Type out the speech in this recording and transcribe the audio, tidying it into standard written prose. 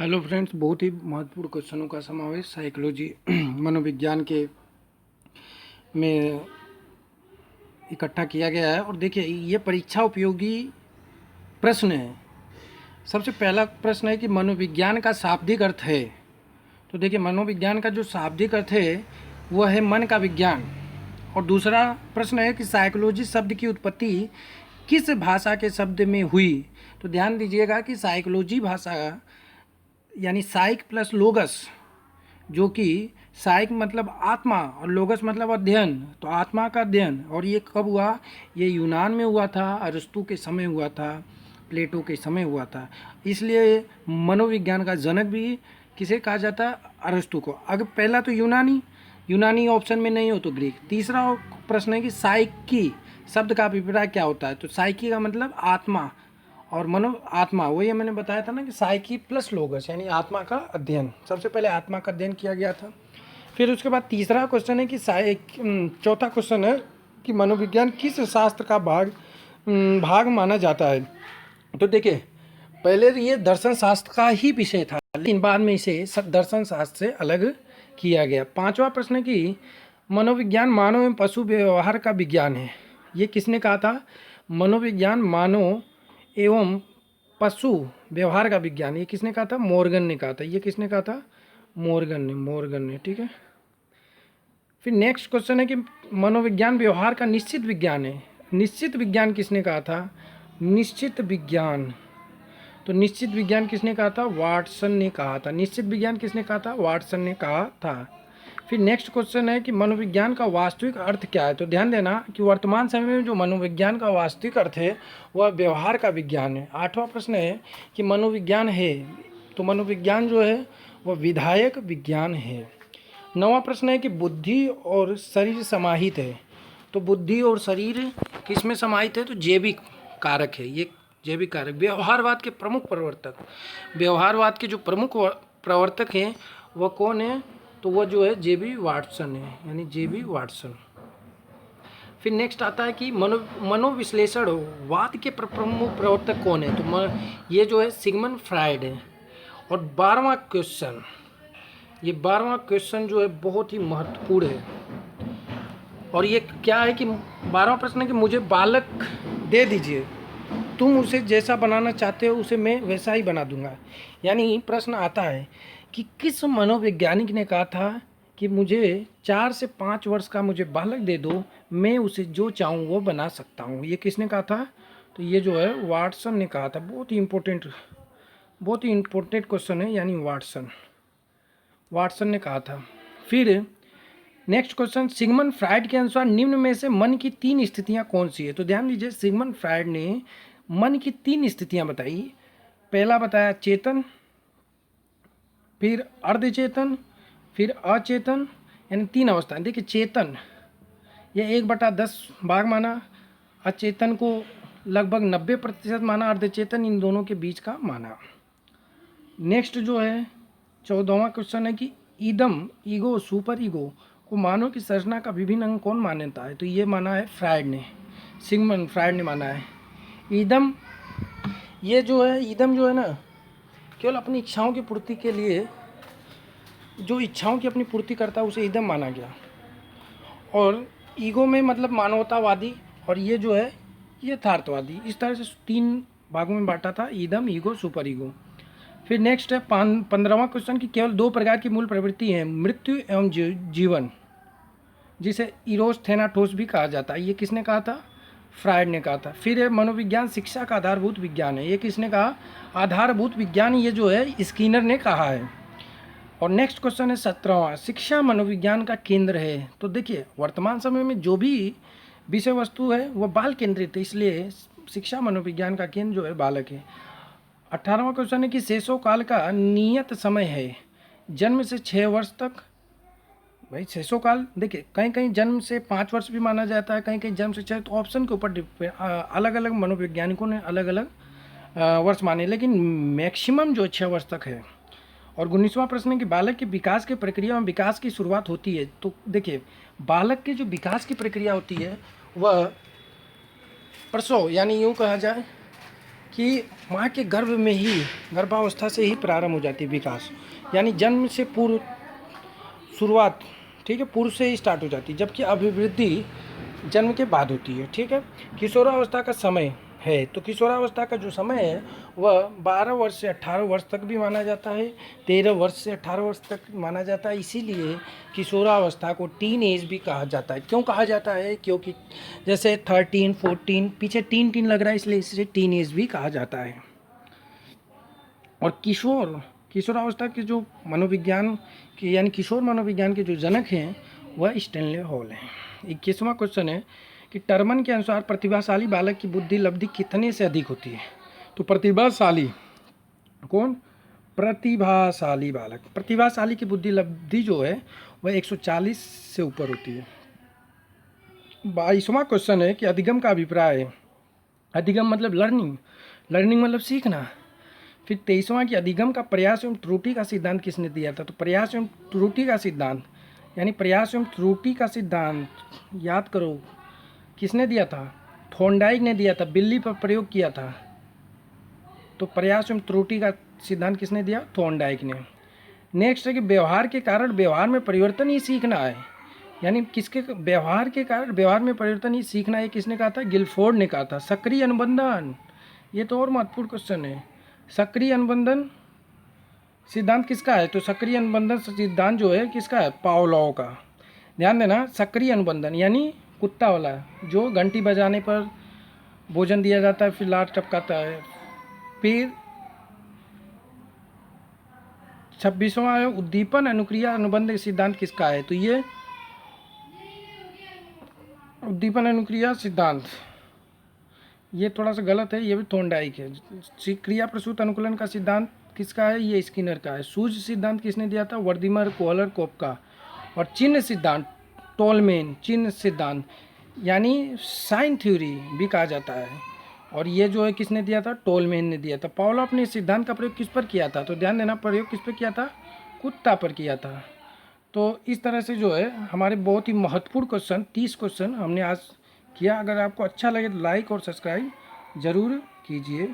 Hello friends, बहुत ही महत्वपूर्ण क्वेश्चनों का समावेश साइकोलॉजी मनोविज्ञान के में इकट्ठा किया गया है। और देखिए, ये परीक्षा उपयोगी प्रश्न है। सबसे पहला प्रश्न है कि मनोविज्ञान का शाब्दिक अर्थ है। तो देखिए, मनोविज्ञान का जो शाब्दिक अर्थ है वह है मन का विज्ञान। और दूसरा प्रश्न है कि साइकोलॉजी शब्द की उत्पत्ति किस भाषा के शब्द में हुई। तो ध्यान दीजिएगा कि साइकोलॉजी भाषा यानी साइक प्लस लोगस, जो कि साइक मतलब आत्मा और लोगस मतलब अध्ययन, तो आत्मा का अध्ययन। और ये कब हुआ? ये यूनान में हुआ था, अरस्तु के समय हुआ था, प्लेटो के समय हुआ था। इसलिए मनोविज्ञान का जनक भी किसे कहा जाता है? अरस्तु को। अगर पहला तो यूनानी ऑप्शन में नहीं हो तो ग्रीक। तीसरा प्रश्न है कि साइकी शब्द का अभिप्राय क्या होता है। तो साइकी का मतलब आत्मा और मनो आत्मा, वही मैंने बताया था ना कि साइकी प्लस लोगस यानी आत्मा का अध्ययन। सबसे पहले आत्मा का अध्ययन किया गया था। फिर उसके बाद तीसरा क्वेश्चन है कि चौथा क्वेश्चन है कि मनोविज्ञान किस शास्त्र का भाग माना जाता है। तो देखिए, पहले ये दर्शन शास्त्र का ही विषय था, लेकिन बाद में इसे दर्शन शास्त्र से अलग किया गया। पांचवा प्रश्न है कि मनोविज्ञान मानव एवं पशु व्यवहार का विज्ञान है। ये किसने कहा था? मनोविज्ञान मानव एवं पशु व्यवहार का विज्ञान, ये किसने कहा था? मॉर्गन ने कहा था। ये किसने कहा था? मॉर्गन ने। ठीक है। फिर नेक्स्ट क्वेश्चन है कि मनोविज्ञान व्यवहार का निश्चित विज्ञान है। निश्चित विज्ञान किसने कहा था? निश्चित विज्ञान। तो निश्चित विज्ञान किसने कहा था? वाटसन ने कहा था। निश्चित विज्ञान किसने कहा था? वाटसन ने कहा था। फिर नेक्स्ट क्वेश्चन है कि मनोविज्ञान का वास्तविक अर्थ क्या है। तो ध्यान देना कि वर्तमान समय में जो मनोविज्ञान का वास्तविक अर्थ है वह व्यवहार का विज्ञान है। आठवां प्रश्न है कि मनोविज्ञान है, तो मनोविज्ञान जो है वह विधायक विज्ञान है। नौवां प्रश्न है कि बुद्धि और शरीर समाहित है। तो बुद्धि और शरीर किस में समाहित है? तो जैविक कारक है। ये जैविक कारक व्यवहारवाद के प्रमुख प्रवर्तक, व्यवहारवाद के जो प्रमुख प्रवर्तक हैं वह कौन है? तो वह जो है जेबी वाटसन है, यानी जेबी वाटसन। फिर नेक्स्ट आता है कि मनोविश्लेषण वाद के प्रमुख प्रवर्तक कौन है। तो ये जो है सिगमंड फ्राइड है। और 12वां क्वेश्चन, ये 12वां क्वेश्चन जो है बहुत ही महत्वपूर्ण है। और ये क्या है कि 12वां प्रश्न है कि मुझे बालक दे दीजिए, तुम उसे जैसा बनाना चाहते हो उसे मैं वैसा ही बना दूंगा। यानी प्रश्न आता है कि किस मनोवैज्ञानिक ने कहा था कि मुझे 4 से 5 वर्ष का मुझे बालक दे दो, मैं उसे जो चाहूँ वो बना सकता हूँ। ये किसने कहा था? तो ये जो है वाटसन ने कहा था। बहुत ही इम्पोर्टेंट क्वेश्चन है, यानी वाटसन ने कहा था। फिर नेक्स्ट क्वेश्चन, सिगमंड फ्राइड के अनुसार निम्न में से मन की 3 स्थितियां कौन सी है। तो ध्यान दीजिए, सिगमंड फ्राइड ने मन की 3 स्थितियां बताई। पहला बताया चेतन, फिर अर्धचेतन, फिर अचेतन, यानी 3 अवस्थाएं। देखिए, चेतन ये 1/10 भाग माना, अचेतन को लगभग 90% माना, अर्धचेतन इन दोनों के बीच का माना। नेक्स्ट जो है 14वां क्वेश्चन है कि ईदम, ईगो, सुपर ईगो को मानव की संरचना का विभिन्न अंग कौन मान्यता है। तो ये माना है फ्राइड ने, सिगमंड फ्राइड ने माना है। ईदम, ये जो है ईदम जो है ना, केवल अपनी इच्छाओं की पूर्ति के लिए, जो इच्छाओं की अपनी पूर्ति करता है उसे ईदम माना गया। और ईगो में मतलब मानवतावादी, और ये जो है यथार्थवादी। इस तरह से 3 भागों में बांटा था, ईदम, ईगो, सुपर ईगो। फिर नेक्स्ट है 15वां क्वेश्चन की केवल 2 प्रकार की मूल प्रवृत्ति हैं, मृत्यु एवं जीवन, जिसे इरोस थेनाटोस भी कहा जाता है। ये किसने कहा था? फ्राइड ने कहा था। फिर है मनोविज्ञान शिक्षा का आधारभूत विज्ञान है। ये किसने कहा? आधारभूत विज्ञान, ये जो है स्किनर ने कहा है। और नेक्स्ट क्वेश्चन है 17वां, शिक्षा मनोविज्ञान का केंद्र है। तो देखिए, वर्तमान समय में जो भी विषय वस्तु है वह बाल केंद्रित है, इसलिए शिक्षा मनोविज्ञान का केंद्र जो है बालक है। 18वां क्वेश्चन है कि शेषो काल का नियत समय है जन्म से 6 वर्ष तक। भाई शेषो काल, देखिए कहीं कहीं जन्म से 5 वर्ष भी माना जाता है, कहीं कहीं जन्म से 6। तो ऑप्शन के ऊपर अलग अलग मनोवैज्ञानिकों ने अलग अलग वर्ष माने, लेकिन मैक्सिमम जो 6 वर्ष तक है। और 19वां प्रश्न है कि बालक के विकास की प्रक्रिया में विकास की शुरुआत होती है। तो देखिए, बालक के जो विकास की प्रक्रिया होती है वह प्रसव, यानी यूँ कहा जाए कि माँ के गर्भ में ही, गर्भावस्था से ही प्रारंभ हो जाती है विकास, यानी जन्म से पूर्व शुरुआत, ठीक है, पूर्व से ही स्टार्ट हो जाती है, जबकि अभिवृद्धि जन्म के बाद होती है। ठीक है, किशोरावस्था का समय है, तो किशोरावस्था का जो समय है वह 12 वर्ष से 18 वर्ष तक भी माना जाता है, 13 वर्ष से 18 वर्ष तक माना जाता है। इसीलिए किशोरावस्था को टीन एज भी कहा जाता है। क्यों कहा जाता है? क्योंकि जैसे 13, 14, पीछे टीन लग रहा है, इसलिए इसे टीन एज भी कहा जाता है। और किशोरावस्था के जो मनोविज्ञान के, यानी किशोर मनोविज्ञान के जो जनक हैं वह स्टैनले हॉल हैं। 21वां क्वेश्चन है कि टर्मन के अनुसार प्रतिभाशाली बालक की बुद्धि लब्धि कितने से अधिक होती है? तो प्रतिभाशाली कौन? प्रतिभाशाली बालक, प्रतिभाशाली की बुद्धि लब्धि जो है वह 140 से ऊपर होती है। 22वां क्वेश्चन है कि अधिगम का अभिप्राय है। अधिगम मतलब लर्निंग मतलब सीखना। फिर 23वां कि अधिगम का प्रयास एवं त्रुटि का सिद्धांत किसने दिया था? तो प्रयास एवं त्रुटि का सिद्धांत, यानी प्रयास एवं त्रुटि का सिद्धांत याद करो किसने दिया था? थॉर्नडाइक ने दिया था, बिल्ली पर प्रयोग किया था। तो प्रयास एवं त्रुटि का सिद्धांत किसने दिया? थॉर्नडाइक ने। नेक्स्ट है कि व्यवहार के कारण व्यवहार में परिवर्तन ही सीखना है, यानी किसके व्यवहार के कारण व्यवहार में परिवर्तन ही सीखना है, किसने कहा था? गिलफोर्ड ने कहा था। सक्रिय अनुबंधन, ये तो और महत्वपूर्ण क्वेश्चन है। सक्रिय अनुबंधन सिद्धांत किसका है? तो सक्रिय अनुबंधन सिद्धांत जो है किसका है? पावलोव का। ध्यान देना, सक्रिय अनुबंधन यानी कुत्ता वाला, जो घंटी बजाने पर भोजन दिया जाता है, फिर लात टपकाता है। फिर 26वां है उद्दीपन अनुक्रिया अनुबंध सिद्धांत किसका है? तो ये उद्दीपन अनुक्रिया सिद्धांत ये थोड़ा सा गलत है, ये भी थॉर्नडाइक है। क्रिया प्रसूत अनुकूलन का सिद्धांत किसका है? ये स्किनर का है। सूझ सिद्धांत किसने दिया था? वर्दिमर कोहलर कोपका। और चिन्ह सिद्धांत टोलमेन, चिन्ह सिद्धांत यानी साइन थ्योरी भी कहा जाता है, और ये जो है किसने दिया था? टोलमेन ने दिया था। पावलोव अपने सिद्धांत का प्रयोग किस पर किया था? तो ध्यान देना, प्रयोग किस पर किया था? कुत्ता पर किया था। तो इस तरह से जो है हमारे बहुत ही महत्वपूर्ण क्वेश्चन 30 क्वेश्चन हमने आज किया। अगर आपको अच्छा लगे तो लाइक और सब्सक्राइब ज़रूर कीजिए।